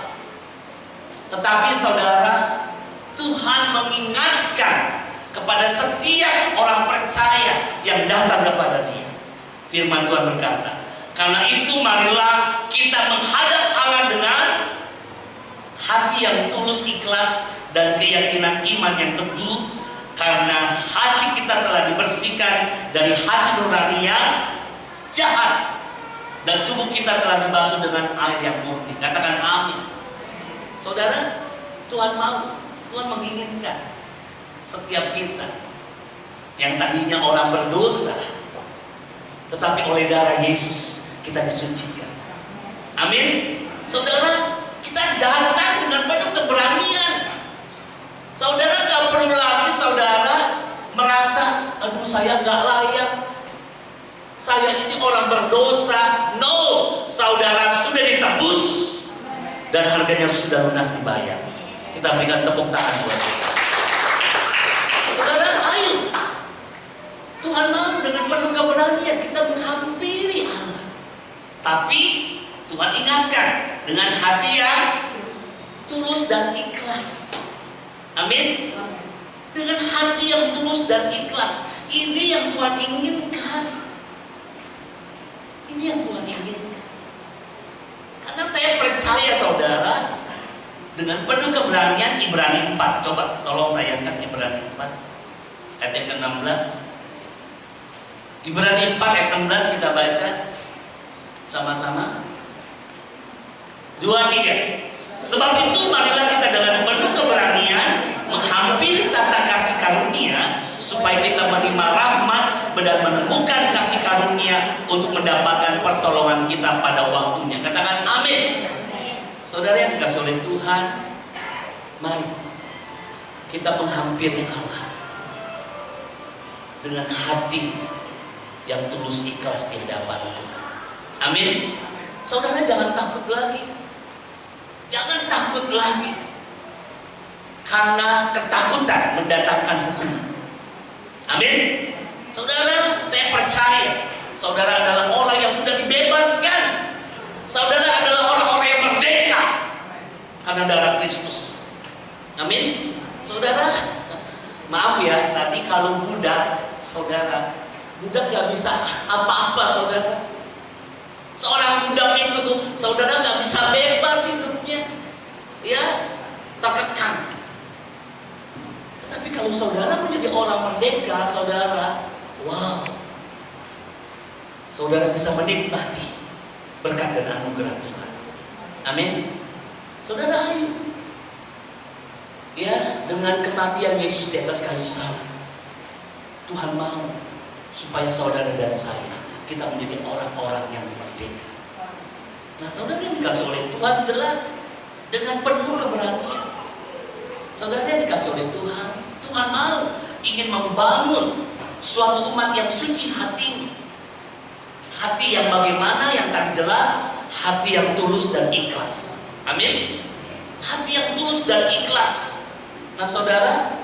Tetapi saudara, Tuhan mengingatkan kepada setiap orang percaya yang datang kepada Dia. Firman Tuhan berkata, karena itu marilah kita menghadap Allah dengan hati yang tulus, ikhlas, dan keyakinan iman yang teguh, karena hati kita telah dibersihkan dari hati nurani yang jahat, dan tubuh kita telah dibasuh dengan air yang murni. Katakan amin. Saudara, Tuhan mau, Tuhan menginginkan setiap kita yang tadinya orang berdosa, tetapi oleh darah Yesus kita disucikan. Amin. Saudara, kita datang dengan penuh keberanian. Saudara gak perlu lagi saudara merasa, aduh saya gak layak, saya ini orang berdosa. No, saudara sudah ditebus dan harganya sudah lunas dibayar. Kita berikan tepuk tangan buat kita. Saudara, ayo, Tuhan mau dengan penuh keberanian kita menghampiri Allah. Tapi Tuhan ingatkan dengan hati yang tulus dan ikhlas. Amin. Dengan hati yang tulus dan ikhlas. Ini yang Tuhan inginkan. Ini yang Tuhan inginkan. Karena saya percaya saudara, dengan penuh keberanian, Ibrani 4. Coba tolong tayangkan Ibrani 4 ayat yang ke-16. Ibrani 4 ayat 16 kita baca sama-sama. 2, 3. Sebab itu marilah kita dengan penuh keberanian menghampiri tata kasih karunia, supaya kita menerima rahmat dan menemukan kasih karunia untuk mendapatkan pertolongan kita pada waktunya. Katakan amin. Saudara yang dikasih oleh Tuhan, mari kita menghampiri Allah dengan hati yang tulus ikhlas di hadapan Tuhan. Amin. Saudara jangan takut lagi. Jangan takut lagi. Karena ketakutan mendatangkan hukum. Amin. Saudara, saya percaya saudara adalah orang yang sudah dibebaskan. Saudara adalah orang-orang yang merdeka karena darah Kristus. Amin. Saudara, maaf ya, tadi kalau budak, saudara, budak gak bisa apa-apa, saudara. Seorang budak itu, saudara gak bisa bebas hidupnya, ya, terkekang. Tetapi kalau saudara menjadi orang merdeka, saudara, wow, saudara bisa menikmati berkat dan anugerah Tuhan. Amin. Saudara, ayo, ya, dengan kematian Yesus di atas kayu salib, Tuhan mau supaya saudara dan saya kita menjadi orang-orang yang merdeka. Nah, saudara yang dikasih oleh Tuhan jelas dengan penuh keberanian. Saudara yang dikasih oleh Tuhan, Tuhan mau ingin membangun suatu umat yang suci hatinya. Hati yang bagaimana? Yang tadi jelas, hati yang tulus dan ikhlas. Amin. Hati yang tulus dan ikhlas. Nah, saudara,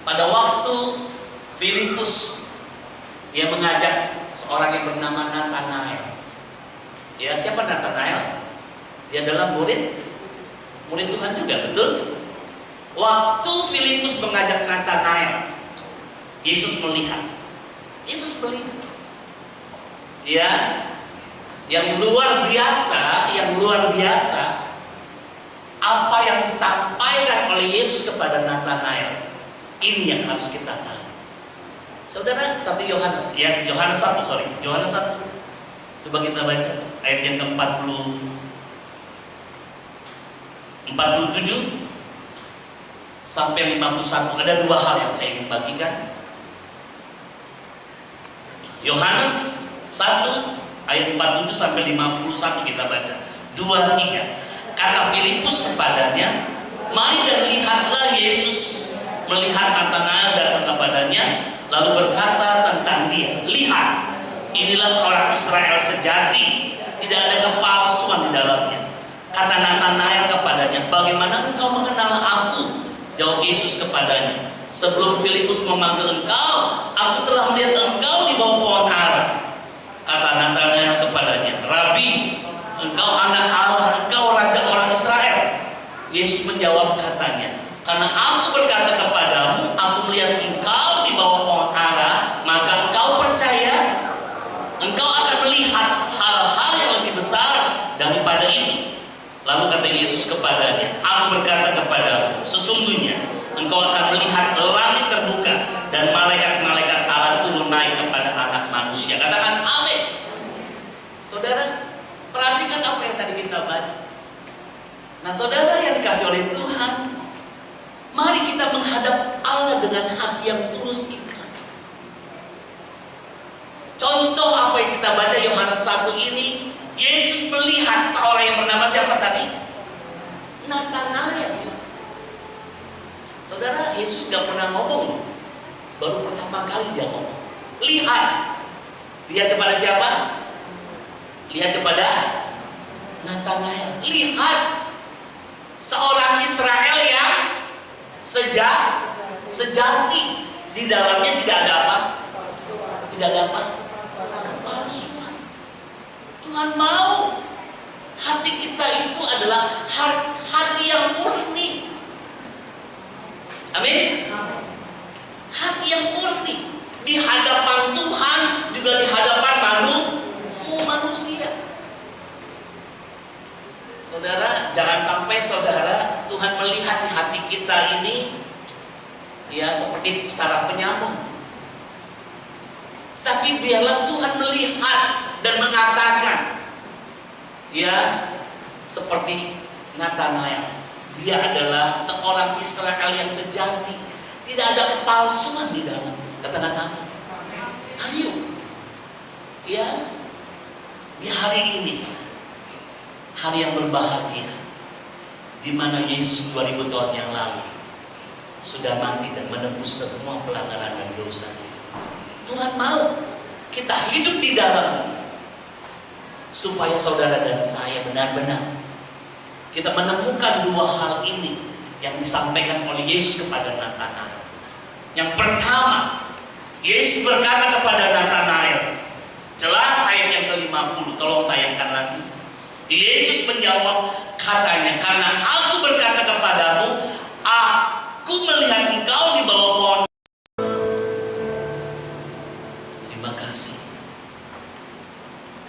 pada waktu Filipus dia mengajak seorang yang bernama Nathanael. Ya, siapa Nathanael? Dia adalah murid Tuhan juga, betul? Waktu Filipus mengajak Nathanael, Yesus melihat. Ya, yang luar biasa apa yang disampaikan oleh Yesus kepada Nathanael. Ini yang harus kita tahu. Saudara, 1 Yohanes, ya, Yohanes 1. Coba kita baca ayat yang ke-47 sampai 51. Ada dua hal yang saya ingin bagikan. Yohanes 1 ayat 47 sampai 51 kita baca. 2-3. Kata Filipus kepadanya, mari dan lihatlah. Yesus melihat Natanael datang kepadanya, lalu berkata tentang dia, lihat, inilah seorang Israel sejati, tidak ada kepalsuan di dalamnya. Kata Natanael kepadanya, bagaimana engkau mengenal aku? Jawab Yesus kepadanya, sebelum Filipus memanggil engkau, aku telah melihat engkau di bawah pohon ara. Kata Natanael kepadanya, Rabi, engkau anak Allah, engkau raja orang Israel. Yesus menjawab katanya, karena aku berkata kepadamu, aku melihat engkau di bawah pohon ara, maka engkau percaya. Engkau akan melihat hal-hal yang lebih besar daripada ini. Lalu kata Yesus kepadanya, aku berkata kepadamu, sesungguhnya engkau akan melihat langit terbuka dan malaikat-malaikat Allah turun naik kepada anak manusia. Katakan amin. Saudara, perhatikan apa yang tadi kita baca. Nah, saudara yang dikasih oleh Tuhan, mari kita menghadap Allah dengan hati yang tulus ikhlas. Contoh apa yang kita baca Yohanes 1 ini, Yesus melihat seorang yang bernama siapa tadi? Natanael. Saudara, Yesus gak pernah ngomong, baru pertama kali dia ngomong. Lihat. Lihat kepada siapa? Lihat kepada Natanael. Lihat seorang Israel yang sejati. Di dalamnya tidak ada apa? Tidak ada apa? Palsuan. Tuhan mau hati kita itu adalah hati yang murni. Amin. Hati yang murni di hadapan Tuhan, juga di hadapan manusia. Saudara, jangan sampai saudara Tuhan melihat di hati kita ini ya seperti saraf penyambung. Tapi biarlah Tuhan melihat dan mengatakan ya seperti Natanael, dia adalah seorang Israel yang sejati, tidak ada kepalsuan di dalam. Katakan amin. Ayo ya, di hari ini, hari yang berbahagia, di mana Yesus 2000 tahun yang lalu sudah mati dan menebus semua pelanggaran dan dosa. Tuhan mau kita hidup di dalam, supaya saudara dan saya benar-benar kita menemukan dua hal ini yang disampaikan oleh Yesus kepada Natanael. Yang pertama, Yesus berkata kepada Natanael, jelas ayat yang ke-50, tolong tayangkan lagi. Yesus menjawab katanya, karena aku berkata kepadamu, aku melihat engkau di bawah pohon. Terima kasih.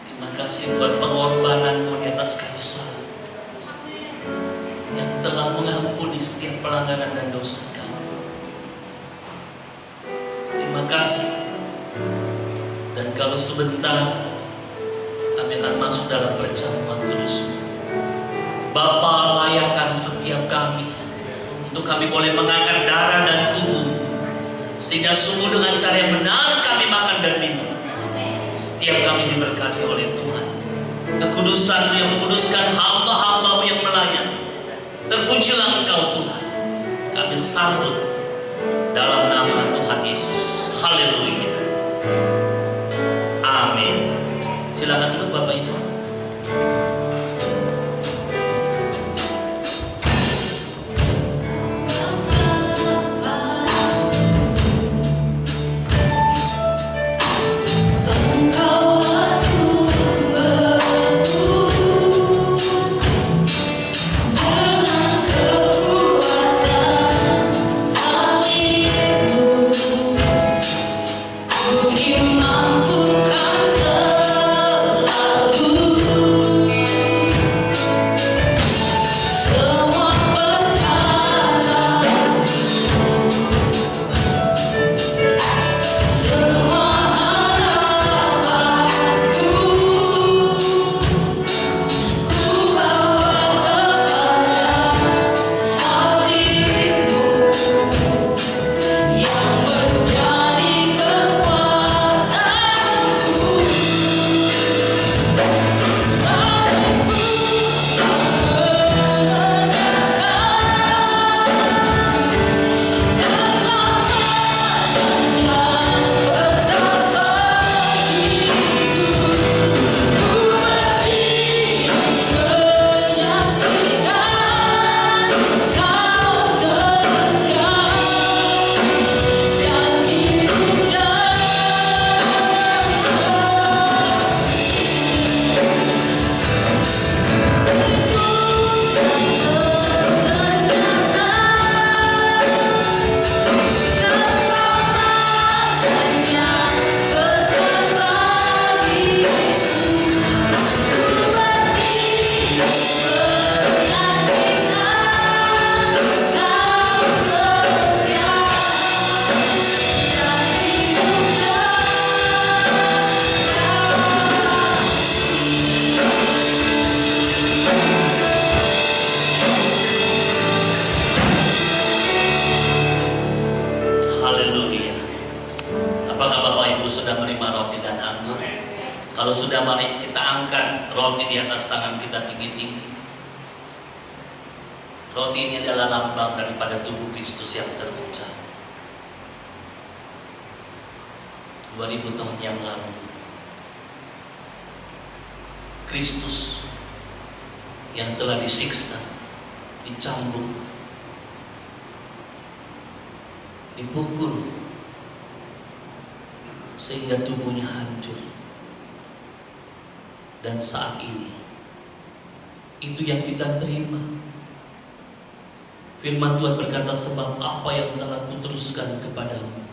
Terima kasih buat pengorbananmu di atas kayu salib yang telah mengampuni setiap pelanggaran dan dosa kami. Terima kasih. Dan kalau sebentar kami akan masuk dalam perjamuan kudus, Bapa, layakkan setiap kami untuk kami boleh mengangkat darah dan tubuh, sehingga sungguh dengan cara yang benar kami makan dan minum. Setiap kami diberkati oleh Tuhan. Kekudusan yang menguduskan hamba-hambamu yang melayani. Terpujilah Engkau Tuhan. Kami sambut dalam nama Tuhan Yesus. Haleluya. Amin. Silakan duduk Bapak Ibu. Dengan kekuatan Kalau sudah, mari kita angkat roti di atas tangan kita tinggi-tinggi. Roti ini adalah lambang daripada tubuh Kristus yang terucap. 2000 tahun yang lalu, Kristus yang telah disiksa, dicambuk, dipukul, sehingga tubuhnya hancur. Dan saat ini, itu yang kita terima. Firman Tuhan berkata, sebab apa yang telah kuteruskan kepadamu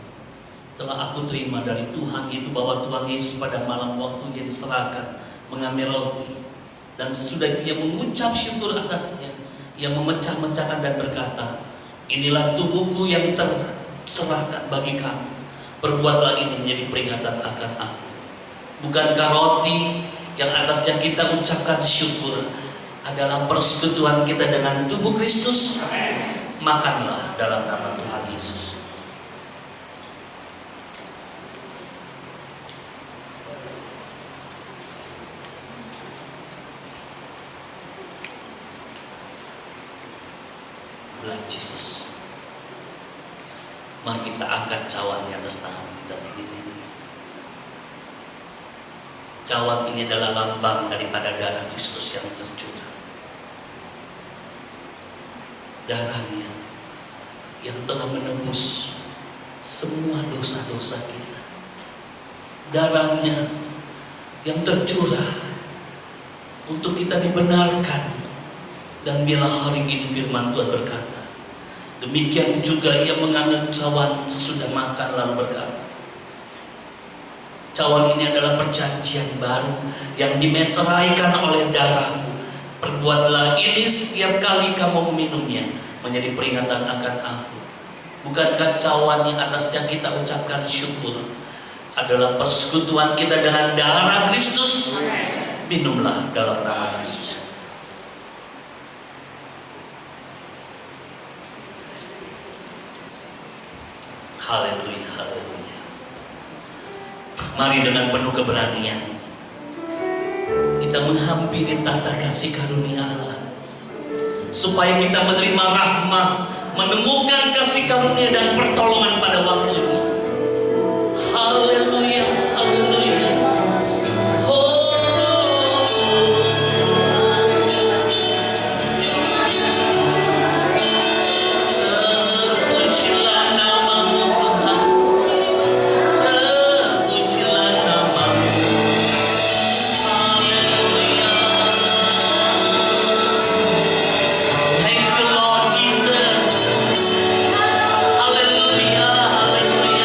telah aku terima dari Tuhan, itu bahwa Tuhan Yesus pada malam waktu Dia diserahkan mengambil roti, dan sesudah itu Ia mengucap syukur atasnya, Ia memecah-mecahkan dan berkata, inilah tubuhku yang terserahkan bagi kamu, perbuatlah ini menjadi peringatan akan aku. Bukankah roti yang atasnya kita ucapkan syukur adalah persekutuan kita dengan tubuh Kristus? Makanlah dalam nama Tuhan Yesus. Blood Jesus. Mari kita angkat cawan di atas tangan kita ini. Cawan ini adalah lambang daripada darah Kristus yang tercurah. Darahnya yang telah menebus semua dosa-dosa kita. Darahnya yang tercurah untuk kita dibenarkan. Dan bila hari ini firman Tuhan berkata, demikian juga Ia mengambil cawan sesudah makan lalu berkata, cawan ini adalah perjanjian baru yang dimeteraikan oleh darahku. Perbuatlah ini setiap kali kamu meminumnya menjadi peringatan akan aku. Bukankah cawan yang atasnya kita ucapkan syukur adalah persekutuan kita dengan darah Kristus? Minumlah dalam nama Yesus. Haleluya, haleluya. Mari dengan penuh keberanian kita menghampiri tata kasih karunia Allah, supaya kita menerima rahmat, menemukan kasih karunia dan pertolongan pada waktunya. Haleluya, haleluya. Hallelujah, hallelujah.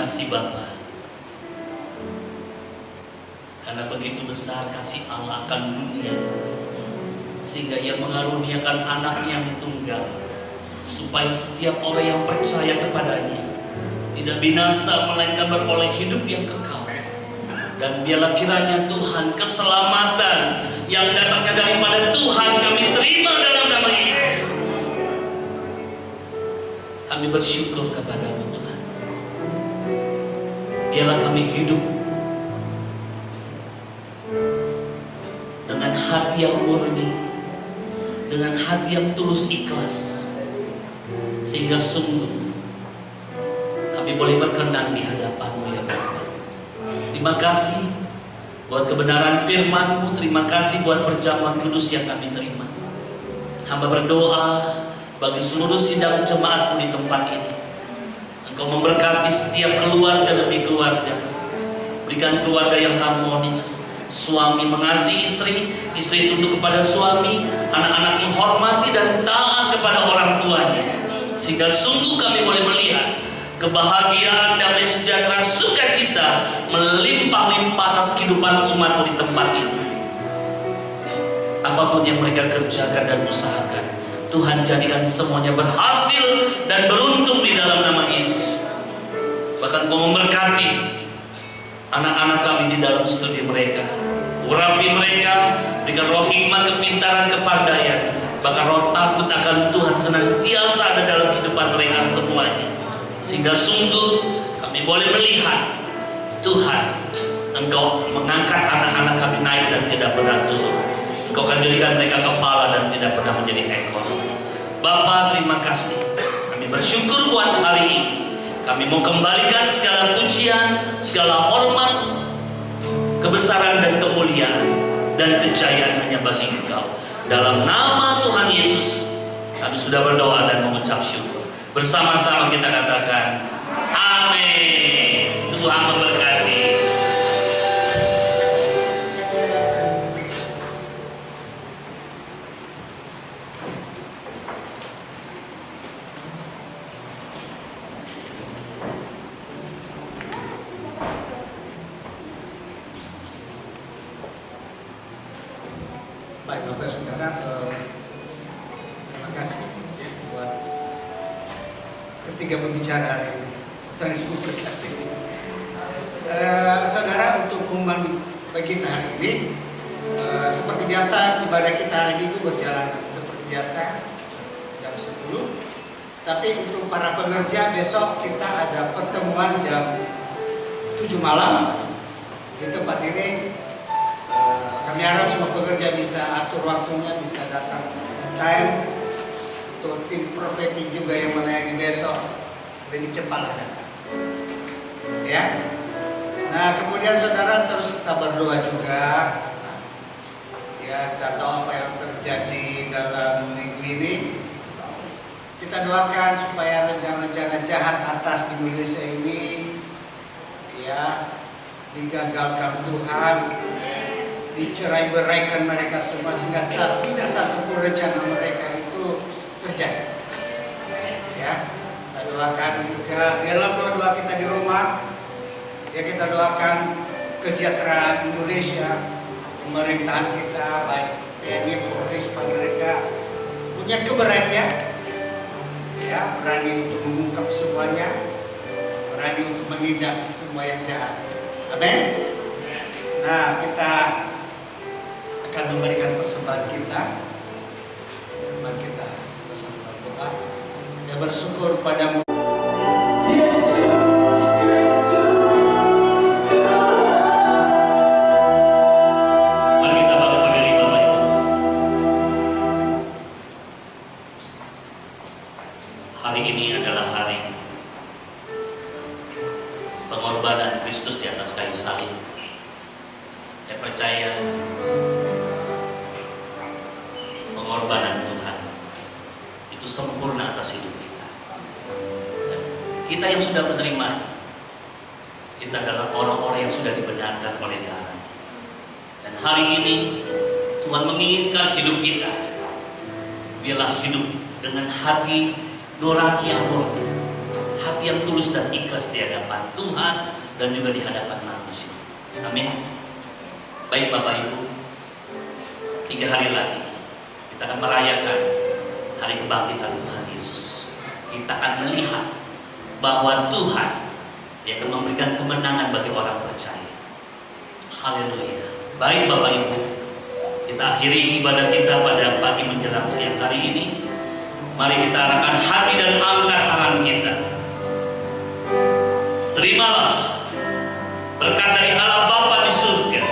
kasih Bapa. Karena begitu besar kasih Allah akan dunia, sehingga Ia mengaruniakan anaknya yang tunggal, supaya setiap orang yang percaya kepadanya tidak binasa, melainkan beroleh hidup yang kekal. Dan biarlah kiranya Tuhan, keselamatan yang datangnya daripada Tuhan kami terima dalam nama Yesus. Kami bersyukur kepada-Mu Tuhan. Biarlah kami hidup dengan hati yang murni, dengan hati yang tulus ikhlas, sehingga sungguh kami boleh berkenan di hadapan-Mu ya Bapa. Terima kasih buat kebenaran firman-Mu, terima kasih buat perjamuan kudus yang kami terima. Hamba berdoa bagi seluruh sidang jemaat-Mu di tempat ini. Engkau memberkati setiap keluarga demi keluarga. Berikan keluarga yang harmonis. Suami mengasihi istri, istri tunduk kepada suami, anak-anak menghormati dan taat kepada orang tuanya. Sehingga sungguh kami boleh melihat kebahagiaan, damai sejahtera, sukacita melimpah-limpah atas kehidupan umat-Mu di tempat ini. Apapun yang mereka kerjakan dan usahakan, Tuhan jadikan semuanya berhasil dan beruntung di dalam nama Yesus. Bahkan Kau memberkati anak-anak kami di dalam studi mereka, urapi mereka, berikan roh hikmat, kepintaran, kepandaian, bahkan roh takut akan Tuhan senantiasa ada dalam kehidupan mereka semuanya. Sehingga sungguh kami boleh melihat Tuhan, Engkau mengangkat anak-anak kami naik dan tidak pernah turun. Engkau akan jadikan mereka kepala dan tidak pernah menjadi ekor. Bapa, terima kasih. Kami bersyukur buat hari ini. Kami mau kembalikan segala pujian, segala hormat, kebesaran dan kemuliaan dan kejayaan hanya bagi Engkau. Dalam nama Tuhan Yesus kami sudah berdoa dan mengucap syukur. Bersama-sama kita katakan amin. Tuhan memberkati. Baik Bapak Saudara, terima kasih ya, buat ketiga pembicara hari ini. Tuhan Yesus memberkati. Saudara, untuk pengumuman bagi kita hari ini, seperti biasa ibadah kita hari ini itu berjalan seperti biasa jam 10. Tapi untuk para pekerja besok kita ada pertemuan jam 7 malam di tempat ini. Kami harap semua pekerja bisa atur waktunya, bisa datang time. Untuk tim profetik juga yang melayani besok lebih cepat datang. Ya. Nah, kemudian saudara terus kita berdoa juga. Ya, kita tahu apa yang terjadi dalam minggu ini. Kita doakan supaya rencana-rencana jahat atas Indonesia ini ya digagalkan Tuhan, dicerai-beraikan mereka semua sehingga tidak satupun rencana mereka itu terjadi. Ya, kita doakan juga dalam doa kita di rumah. Ya, kita doakan kesejahteraan Indonesia, pemerintahan kita baik TNI, Polri, supaya mereka punya keberanian, ya, berani untuk mengungkap semuanya, berani untuk menindak semua yang jahat. Amin. Nah, kita akan memberikan persembahan kita. Mari kita bersama berdoa. Ya, bersyukur padamu Yesus. Hari ini adalah hari pengorbanan Kristus di atas kayu salib. Saya percaya pengorbanan Tuhan itu sempurna atas hidup kita. Dan kita yang sudah menerima, kita adalah orang-orang yang sudah dibenarkan oleh darah. Dan hari ini Tuhan menginginkan hidup kita, biarlah hidup dengan hati nurani yang murni, hati yang tulus dan ikhlas di hadapan Tuhan dan juga di hadapan manusia. Amin. Baik Bapak Ibu, 3 hari lagi kita akan merayakan hari kebangkitan Tuhan Yesus. Kita akan melihat bahwa Tuhan Dia akan memberikan kemenangan bagi orang percaya. Haleluya. Baik Bapak Ibu, kita akhiri ibadah kita pada pagi menjelang siang hari ini. Mari kita arahkan hati dan angkat tangan kita. Terimalah berkat dari Allah Bapa di surga,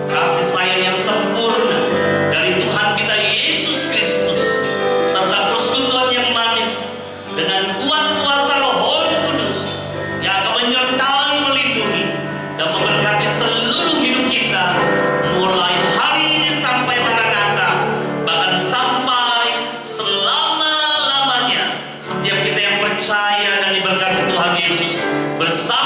kasih sayang yang sempurna dari Tuhan kita Yesus Kristus, serta persekutuan yang manis dengan kuat kuasa Roh Kudus yang akan menyertai, melindungi, dan memberkati seluruh hidup kita mulai hari ini sampai Maranatha, bahkan sampai selama-lamanya. Setiap kita yang percaya dan diberkati Tuhan Yesus bersama